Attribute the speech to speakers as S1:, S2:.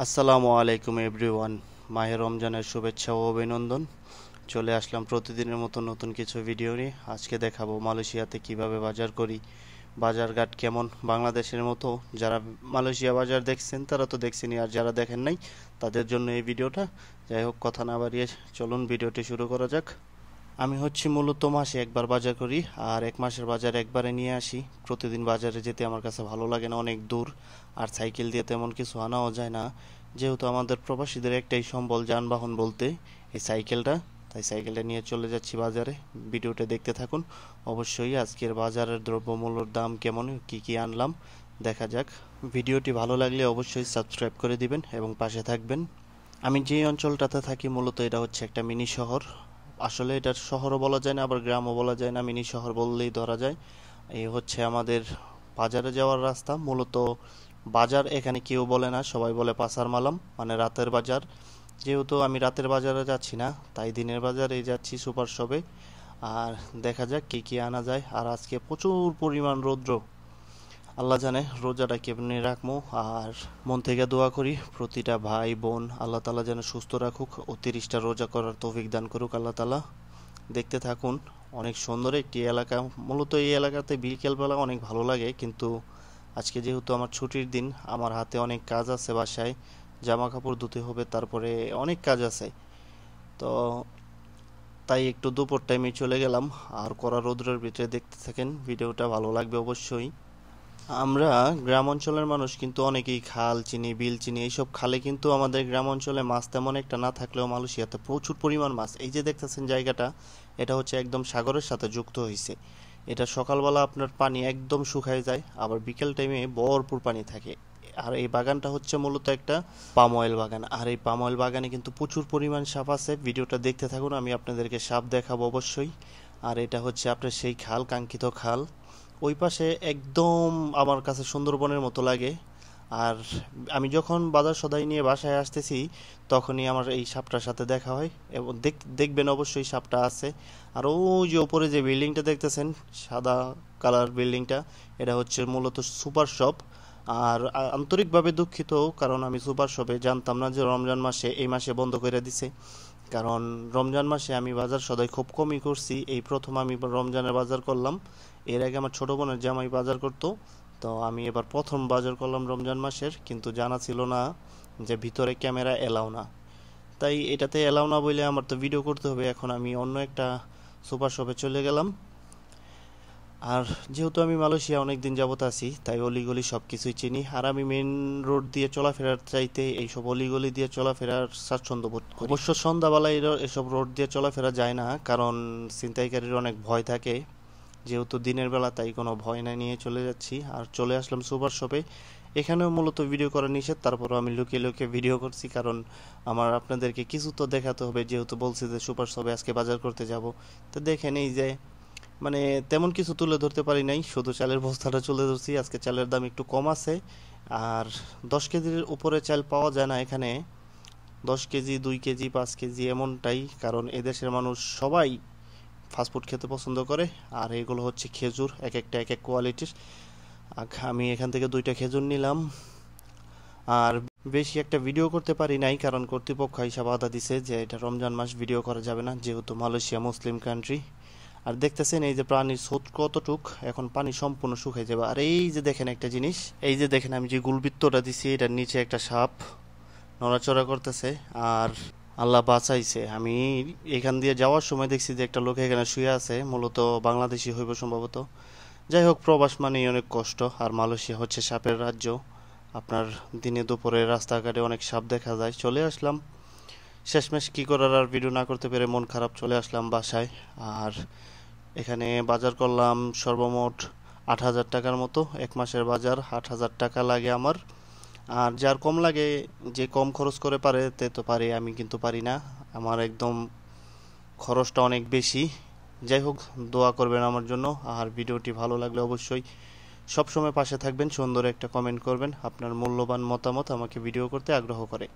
S1: আসসালামু আলাইকুম এভরিওয়ান। মাহে রমজানের শুভেচ্ছা ও অভিনন্দন। চলে আসলাম প্রতিদিনের মতো নতুন কিছু ভিডিও নিয়ে। আজকে দেখাবো মালয়েশিয়াতে কিভাবে বাজার করি, বাজারঘাট কেমন। বাংলাদেশের মতো যারা মালয়েশিয়া বাজার দেখছেন তারা তো দেখছেনই, আর যারা দেখেন নাই তাদের জন্য এই ভিডিওটা। যাই হোক, কথা না বাড়িয়ে চলুন ভিডিওটি শুরু করা যাক। আমি মূলত মাসে একবার বাজার করি, আর এক মাসের বাজার একবারে নিয়ে আসি। প্রতিদিন বাজারে যেতে আমার কাছে ভালো লাগে না, অনেক দূর, আর সাইকেল দিয়ে তেমন কিছু আনাও যায় না। যেহেতু আমাদের প্রবাসীদের একটাই সম্বল যানবাহন বলতে এই সাইকেলটা, তাই সাইকেলটা নিয়ে চলে যাচ্ছি বাজারে। ভিডিওটা দেখতে থাকুন। অবশ্যই আজকের বাজারের দ্রব্যমূল্যর দাম কেমন, কি কি আনলাম দেখা যাক। ভিডিওটি ভালো লাগলে অবশ্যই সাবস্ক্রাইব করে দিবেন এবং পাশে থাকবেন। আমি যে অঞ্চলটাতে থাকি মূলত এটা হচ্ছে একটা মিনি শহর। আসলে এটা শহরও বলা যায় না, আবার গ্রামও বলা যায় না, মিনি শহর বললেই ধরা যায়। এই হচ্ছে আমাদের বাজারে যাওয়ার রাস্তা। মূলত বাজার এখানে কেউ বলে না, সবাই বলে পাসার মালাম, মানে রাতের বাজার। যেহেতু আমি রাতের বাজারে যাচ্ছি না, তাই দিনের বাজারে যাচ্ছি, সুপার শপে। আর দেখা যাক কি কি আনা যায়। আর আজকে প্রচুর পরিমাণ রৌদ্র, আল্লাহ জানে রোজাটা কেমনি রাখবো। আর মন থেকে দোয়া করি প্রতিটা ভাই বোন আল্লাহ তালা যেন সুস্থ রাখুক ও 30টা রোজা করার তৌফিক দান করুক আল্লাহ তালা। দেখতে থাকুন। অনেক সুন্দর একটি এলাকা। মূলত এই এলাকাতে বিকেলবেলা অনেক ভালো লাগে, কিন্তু আজকে যেহেতু আমার ছুটির দিন, আমার হাতে অনেক কাজ আছে, বাসায় জামা কাপড় ধুতে হবে, তারপরে অনেক কাজ আছে। তো তাই একটু দুপুর টাইমে চলে গেলাম। আর কড়া রোদ্রের ভিতরে দেখতে থাকেন, ভিডিওটা ভালো লাগবে অবশ্যই। আমরা গ্রাম অঞ্চলের মানুষ কিন্তু অনেকেই খাল চিনি, বিল চিনি। এইসব খালে কিন্তু আমাদের গ্রাম অঞ্চলে মাছ তেমন একটা না থাকলেও মালয়েশিয়াতে প্রচুর পরিমাণ মাছ। এই যে দেখতেছেন জায়গাটা, এটা হচ্ছে একদম সাগরের সাথে যুক্ত হয়েছে। এটা সকালবেলা আপনার পানি একদম শুকায় যায়, আবার বিকেল টাইমে ভরপুর পানি থাকে। আর এই বাগানটা হচ্ছে মূলত একটা পাম অয়েল বাগান। আর এই পাম অয়েল বাগানে কিন্তু প্রচুর পরিমাণ সাপ আছে। ভিডিওটা দেখতে থাকুন, আমি আপনাদেরকে সাপ দেখাবো অবশ্যই। আর এটা হচ্ছে আপনার সেই খাল, কাঙ্ক্ষিত খাল। ওই পাশে একদম আমার কাছে সুন্দরবনের মতো লাগে। আর আমি যখন বাজার সদাই নিয়ে বাসায় আসতেছি, তখনই আমার এই সাপটার সাথে দেখা হয়, এবং দেখবেন অবশ্যই সাপটা আছে। আর ওই যে উপরে যে বিল্ডিংটা দেখতেছেন, সাদা কালার বিল্ডিংটা, এটা হচ্ছে মূলত সুপার শপ। আর আন্তরিকভাবে দুঃখিত, কারণ আমি সুপার শপে জানতাম না যে রমজান মাসে, এই মাসে বন্ধ করে দিছে। কারণ রমজান মাসে আমি বাজার সদাই খুব কমই করছি, এই প্রথম আমি রমজানের বাজার করলাম। এর আগে আমার ছোট বোনের জামাই বাজার করতো, তো আমি এবার প্রথম বাজার করলাম রমজান মাসের। কিন্তু জানা ছিল না যে ভিতরে ক্যামেরা এলাও না, তাই এটাতে এলাও না বলে আমার তো ভিডিও করতে হবে। এখন আমি অন্য একটা সুপার শপে চলে গেলাম। আর যেহেতু আমি মালয়েশিয়া অনেক দিন যাবত আছি, তাই অলিগলি সব কিছুই চিনি। আর আমি মেন রোড দিয়ে চলাফেরার চাইতে এইসব অলিগলি দিয়ে চলাফেরার স্বাচ্ছন্দ্য বোধ করি। অবশ্য সন্ধ্যাবেলায় এসব রোড দিয়ে চলাফেরা যায় না, কারণ ছিনতাইকারীর অনেক ভয় থাকে। যেহেতু দিনের বেলা, তাই কোনো ভয় না নিয়ে চলে যাচ্ছি। আর চলে আসলাম সুপার শপে। এখানেও মূলত ভিডিও করা নিষেধ, তারপরও আমি লুকিয়ে লুকিয়ে ভিডিও করছি, কারণ আমার আপনাদেরকে কিছু তো দেখাতে হবে। যেহেতু বলছি যে সুপার শপে আজকে বাজার করতে যাব, তো দেখেন এই যে, মানে তেমন কিছু তুলে ধরতে পারি নাই, শুধু চালের বস্তাটা তুলে ধরছি। আজকে চালের দাম একটু কম আছে। আর 10 কেজির উপরে চাল পাওয়া যায় না এখানে। 10 কেজি, 2 কেজি, 5 কেজি এমনটাই, কারণ এদেশের মানুষ সবাই ফাস্টফুড খেতে পছন্দ করে। আর এগুলো হচ্ছে খেজুর, এক একটা এক এক কোয়ালিটির। আমি এখান থেকে 2টা খেজুর নিলাম। আর বেশি একটা ভিডিও করতে পারি নাই, কারণ কর্তৃপক্ষ হিসাব বাধা দিছে যে এটা রমজান মাস ভিডিও করা যাবে না, যেহেতু মালয়েশিয়া মুসলিম কান্ট্রি। আর দেখতেছেন এই যে পানির স্রোত কতটুক, এখন পানি সম্পূর্ণ শুকিয়ে যাবে। আর এই যে দেখেন একটা জিনিস, এই যে দেখেন আমি যে গুলবৃত্তটা দিছি, এটার নিচে একটা সাপ নড়াচড়া করতেছে। আর আল্লাহ বাঁচাইছে, আমি এখান দিয়ে যাওয়ার সময় দেখছি যে একটা লোক এখানে শুয়ে আছে, মূলত বাংলাদেশি হইব সম্ভবত। যাই হোক, প্রবাস মানেই অনেক কষ্ট, আর মালয়েশিয়া হচ্ছে সাপের রাজ্য। আপনার দিনে দুপুরে রাস্তাঘাটে অনেক সাপ দেখা যায়। চলে আসলাম শেষমেশ, কি করার, আর ভিডিও না করতে পেরে মন খারাপ, চলে আসলাম বাসায়। আর এখানে বাজার করলাম সর্বমোট 8,000 টাকার মতো। এক মাসের বাজার 8,000 টাকা লাগে আমার। আর যার কম লাগে, যে কম খরচ করে পারে তে তো পারে, আমি কিন্তু পারি না। আমার একদম খরচটা অনেক বেশি। যাই হোক, দোয়া করবেন আমার জন্য। আর ভিডিওটি ভালো লাগলে অবশ্যই সবসময় পাশে থাকবেন, সুন্দর একটা কমেন্ট করবেন। আপনার মূল্যবান মতামত আমাকে ভিডিও করতে আগ্রহ করে।